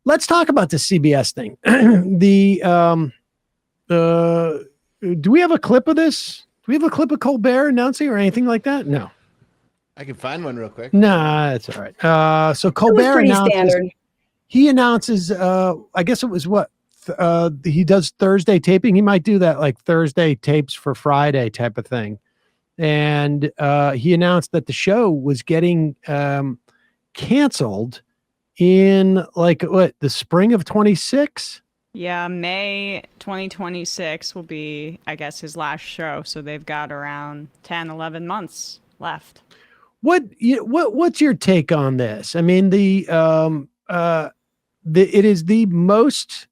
let's talk about the CBS thing. Do we have a clip of this? Do we have a clip of Colbert announcing or anything like that? No. I can find one real quick. Nah, it's all right. So Colbert announces. Standard. He announces. I guess it was what he does Thursday taping. He might do that like Thursday tapes for Friday type of thing. And he announced that the show was getting canceled in like the spring of 26. Yeah, May 2026 will be, I guess, his last show. So they've got around 10, 11 months left. What's your take on this? I mean, it is the most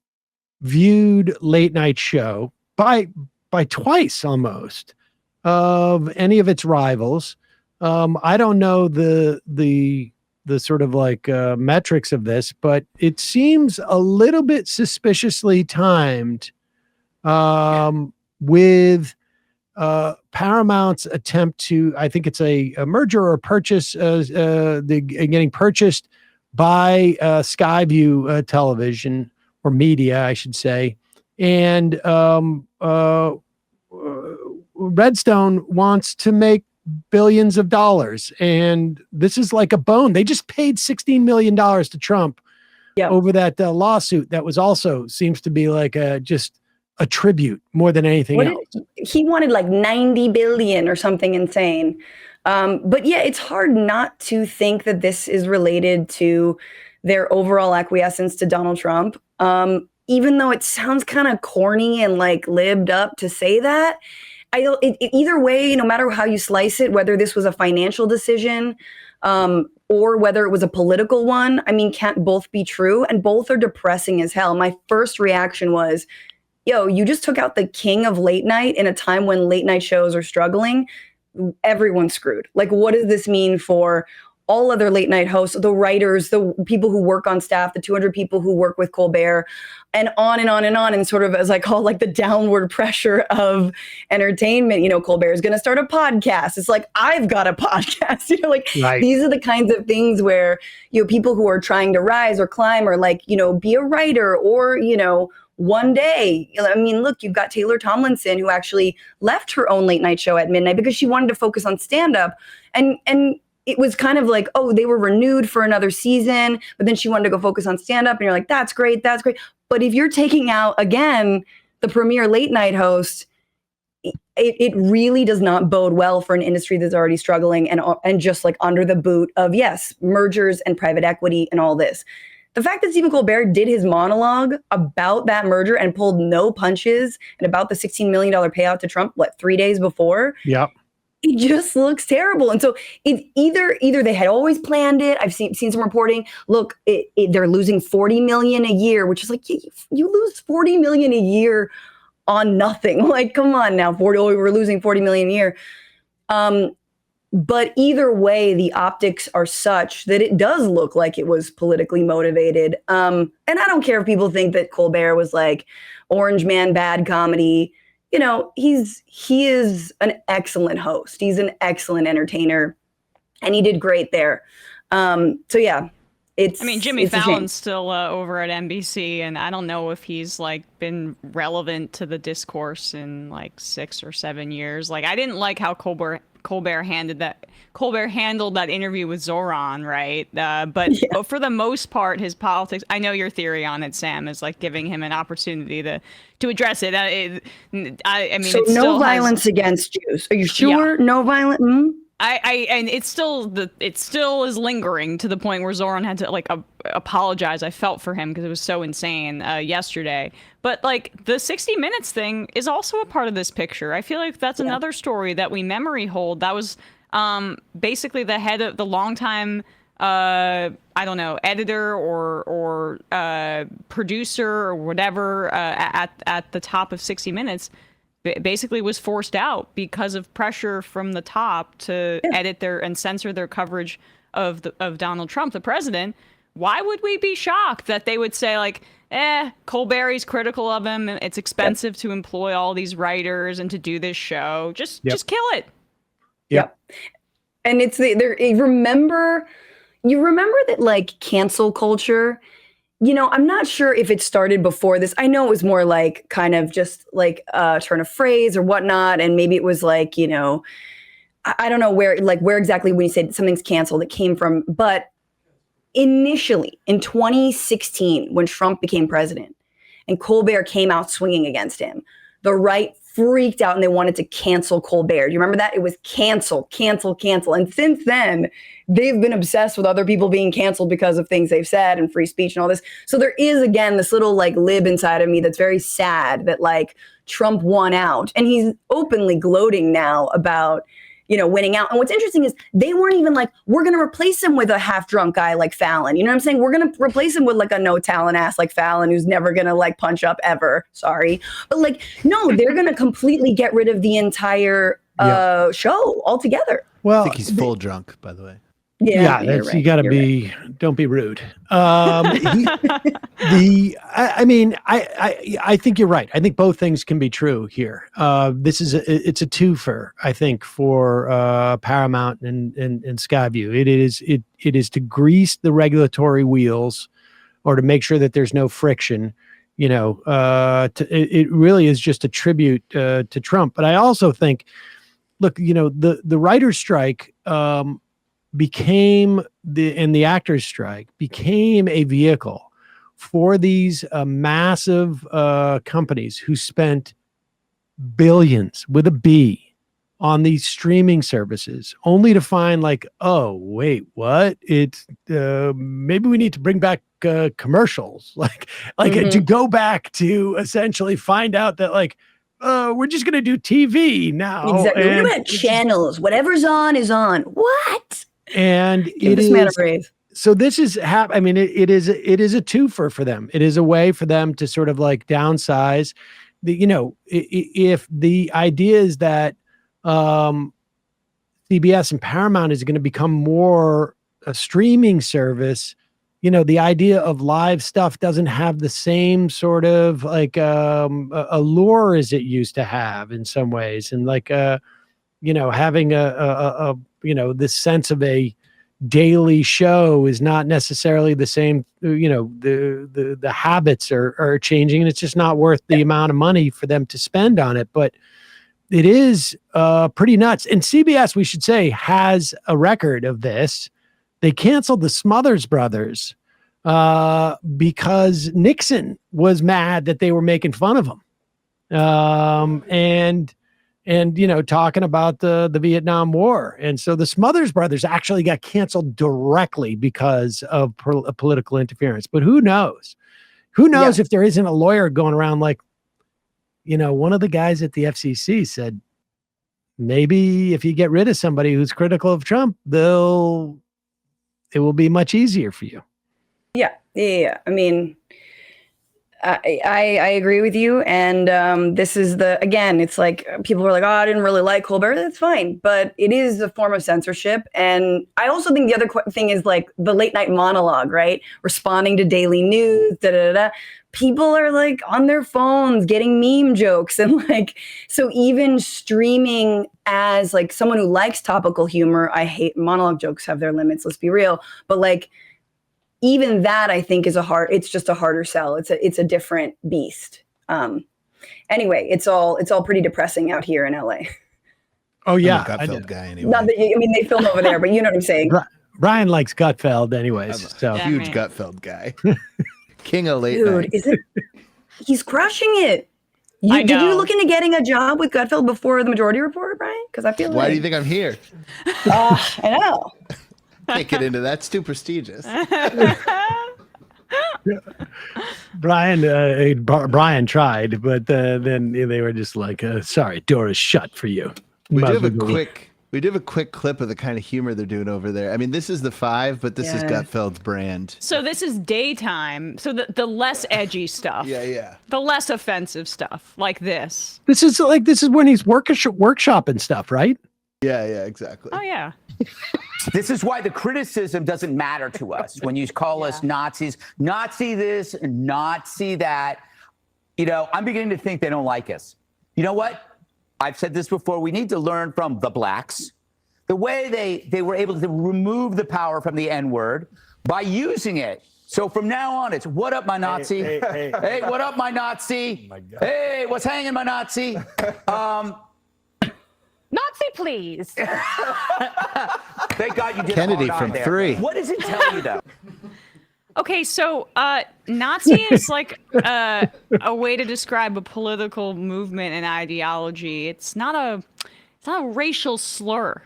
viewed late night show by twice almost of any of its rivals. I don't know the sort of like metrics of this, but it seems a little bit suspiciously timed with Paramount's attempt to, I think it's a merger or a purchase, getting purchased by Skyview television or media, I should say. And Redstone wants to make billions of dollars, and this is like a bone. They just paid $16 million to Trump over that lawsuit. That was also seems to be like just a tribute more than anything else. He wanted like 90 billion or something insane. But yeah, it's hard not to think that this is related to their overall acquiescence to Donald Trump. Even though it sounds kind of corny and like libbed up to say that, either way, no matter how you slice it, whether this was a financial decision or whether it was a political one, I mean, can't both be true? And both are depressing as hell. My first reaction was, yo, you just took out the king of late night in a time when late night shows are struggling. Everyone's screwed. Like, what does this mean for all other late night hosts, the writers, the people who work on staff, the 200 people who work with Colbert, and on and on and on. And sort of, as I call, like the downward pressure of entertainment. You know, Colbert is going to start a podcast. It's like, I've got a podcast. You know, like These are the kinds of things where, you know, people who are trying to rise or climb or like, you know, be a writer or, you know, one day. I mean, look, you've got Taylor Tomlinson, who actually left her own late night show at midnight because she wanted to focus on stand-up. And it was kind of like, oh, they were renewed for another season, but then she wanted to go focus on stand-up. And you're like, that's great, that's great. But if you're taking out, again, the premier late night host, it really does not bode well for an industry that's already struggling and just like under the boot of, yes, mergers and private equity and all this. The fact that Stephen Colbert did his monologue about that merger and pulled no punches and about the $16 million payout to Trump, 3 days before? Yep. It just looks terrible. And so it's either they had always planned it. I've seen some reporting. Look, they're losing $40 million a year, which is like, you lose $40 million a year on nothing. Like, come on now, we're losing $40 million a year. But either way, the optics are such that it does look like it was politically motivated. And I don't care if people think that Colbert was like Orange Man bad comedy. You know, he is an excellent host. He's an excellent entertainer, and he did great there. So yeah, Jimmy Fallon's still over at NBC, and I don't know if he's like been relevant to the discourse in like 6 or 7 years. Like, I didn't like how Colbert handled that interview with Zoran, right? But for the most part, his politics, I know your theory on it, Sam, is like giving him an opportunity to address it. I mean, so no violence against Jews. Are you sure? Yeah. No violence? Mm-hmm. And it's still is lingering to the point where Zoran had to like apologize. I felt for him because it was so insane yesterday. But like the 60 Minutes thing is also a part of this picture. I feel like that's another story that we memory hold. That was basically the head of the longtime editor or producer or whatever at the top of 60 Minutes. Basically was forced out because of pressure from the top to edit and censor their coverage of Donald Trump, the president. Why would we be shocked that they would say like, Colbert's critical of him. It's expensive to employ all these writers and to do this show. Just kill it. Yep. And it's you remember that like cancel culture I'm not sure if it started before this. I know it was more like kind of just like a turn of phrase or whatnot. And maybe it was like, I don't know where exactly when you say something's canceled, it came from. But initially in 2016, when Trump became president and Colbert came out swinging against him, the right freaked out and they wanted to cancel Colbert. Do you remember that? It was cancel, cancel, cancel. And since then, they've been obsessed with other people being canceled because of things they've said and free speech and all this. So there is, again, this little like lib inside of me that's very sad that like Trump won out. And he's openly gloating now about, winning out. And what's interesting is they weren't even like, we're going to replace him with a half drunk guy like Fallon. You know what I'm saying? We're going to replace him with like a no talent ass like Fallon who's never going to like punch up ever. Sorry. But like, no, they're going to completely get rid of the entire show altogether. Well, I think he's full drunk, by the way. Yeah, that's, right. You got to be. Right. Don't be rude. I think you're right. I think both things can be true here. It's a twofer. I think for Paramount and Skyview, it is to grease the regulatory wheels, or to make sure that there's no friction. It really is just a tribute to Trump. But I also think, look, the writer's strike. Became the actors' strike became a vehicle for these massive companies who spent billions with a B on these streaming services, only to find like, oh wait, what? It's maybe we need to bring back commercials, to go back to essentially find out that like. We're just going to do TV now. Exactly. We're going to channels. Whatever's on is on. What? And Give this man a raise. So this is it is a twofer for them. It is a way for them to sort of like downsize. If the idea is that CBS and Paramount is going to become more a streaming service, the idea of live stuff doesn't have the same sort of like allure as it used to have in some ways, and like having this sense of a daily show is not necessarily the same. The habits are changing, and it's just not worth the amount of money for them to spend on it. But it is pretty nuts. And CBS, we should say, has a record of this. They canceled the Smothers Brothers because Nixon was mad that they were making fun of him. And talking about the Vietnam War. And so the Smothers Brothers actually got canceled directly because of political interference. But who knows? Who knows if there isn't a lawyer going around like, one of the guys at the FCC said, maybe if you get rid of somebody who's critical of Trump, it will be much easier for you. Yeah. I mean, I agree with you. And this is it's like people are like, oh, I didn't really like Colbert. That's fine. But it is a form of censorship. And I also think the other thing is like the late night monologue, right? Responding to daily news, People are like on their phones getting meme jokes. And like, so even streaming as like someone who likes topical humor, I hate monologue jokes have their limits. Let's be real. But like, even that I think it's just a harder sell. It's a different beast. Anyway, it's all pretty depressing out here in LA. Oh yeah. I'm a Gutfeld guy anyway. Not that, they film over there, but you know what I'm saying. Brian likes Gutfeld anyways. Huge Gutfeld guy. King of late Dude, night. He's crushing it. Did you look into getting a job with Gutfeld before the Majority Report, Brian? Because I feel Why do you think I'm here? I know. Can't get into that. It's too prestigious. Brian tried, but then they were just like, sorry, door is shut for you. We do have a quick clip of the kind of humor they're doing over there. I mean, this is the 5, but this is Gutfeld's brand. So this is daytime. So the less edgy stuff. Yeah. The less offensive stuff, like this. This is when he's workshopping stuff, right? Yeah, exactly. Oh yeah. This is why the criticism doesn't matter to us when you call us Nazis, Nazi this, Nazi that. I'm beginning to think they don't like us. You know what? I've said this before. We need to learn from the blacks. The way they were able to remove the power from the N-word by using it So from now on, it's what up, my Nazi? Hey, what up, my Nazi? Oh my God. Hey, what's hanging, my Nazi? Nazi, please. Thank God you did Kennedy a hard from on there. 3. What does it tell you, though? Okay, so Nazi is like a way to describe a political movement and ideology. It's not a racial slur.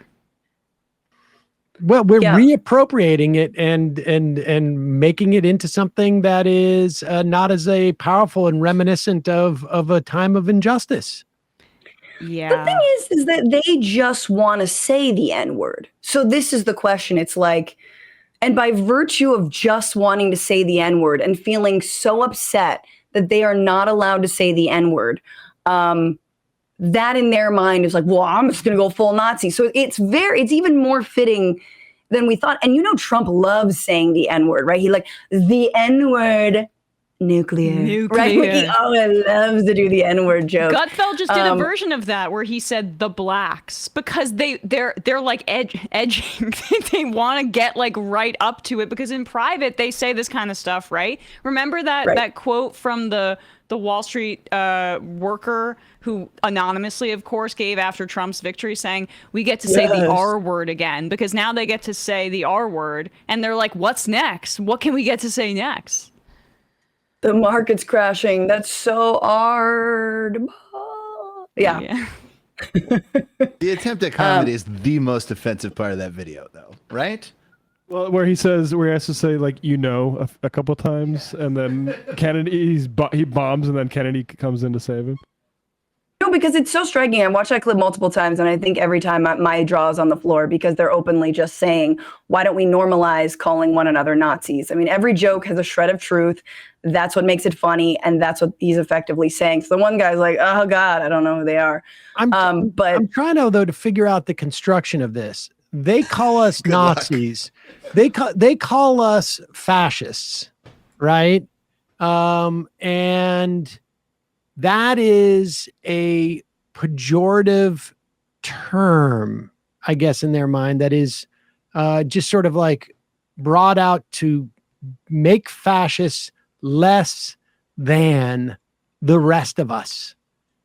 Well, we're Yeah. reappropriating it and making it into something that is not as a powerful and reminiscent of a time of injustice. Yeah. The thing is that they just want to say the N-word. So this is the question. It's like, and by virtue of just wanting to say the N-word and feeling so upset that they are not allowed to say the N-word, that in their mind is like, well, I'm just going to go full Nazi. So it's even more fitting than we thought. And Trump loves saying the N-word, right? He like the N-word nuclear. Right? Like, he loves to do the N-word joke. Gutfeld just did a version of that where he said the blacks because they're like edging. They want to get like right up to it because in private they say this kind of stuff, right? Remember that quote from the Wall Street worker who anonymously, of course, gave after Trump's victory saying, we get to say the R word again because now they get to say the R word and they're like, what's next? What can we get to say next? The market's crashing. That's so hard. Yeah. The attempt at comedy is the most offensive part of that video, though, right? Well, where he has to say like a couple times, and then Kennedy he bombs, and then Kennedy comes in to save him. No, because it's so striking. I watched that clip multiple times, and I think every time my jaw is on the floor because they're openly just saying, why don't we normalize calling one another Nazis? I mean, every joke has a shred of truth. That's what makes it funny, and that's what he's effectively saying. So the one guy's like, oh, God, I don't know who they are. I'm trying to figure out the construction of this. They call us Nazis. They call us fascists, right? And that is a pejorative term, I guess, in their mind. That is just sort of like brought out to make fascists less than the rest of us.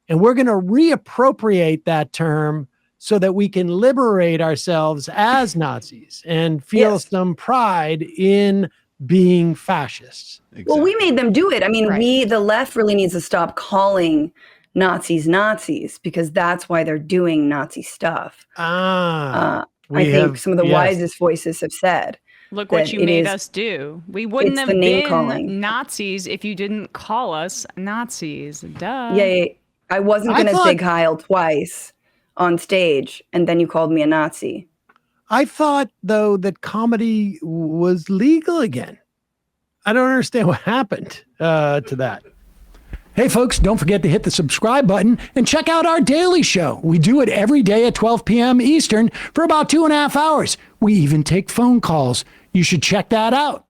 And we're going to reappropriate that term so that we can liberate ourselves as Nazis and feel some pride in being fascists. Exactly. Well, we made them do it. I mean, the left really needs to stop calling Nazis Nazis because that's why they're doing Nazi stuff. I think some of the wisest voices have said. Look what you made us do. We wouldn't have been Nazis if you didn't call us Nazis. Duh. Yeah. I wasn't going to dig Heil twice on stage, and then you called me a Nazi. I thought, though, that comedy was legal again. I don't understand what happened to that. Hey, folks, don't forget to hit the subscribe button and check out our daily show. We do it every day at 12 p.m. Eastern for about 2.5 hours. We even take phone calls. You should check that out.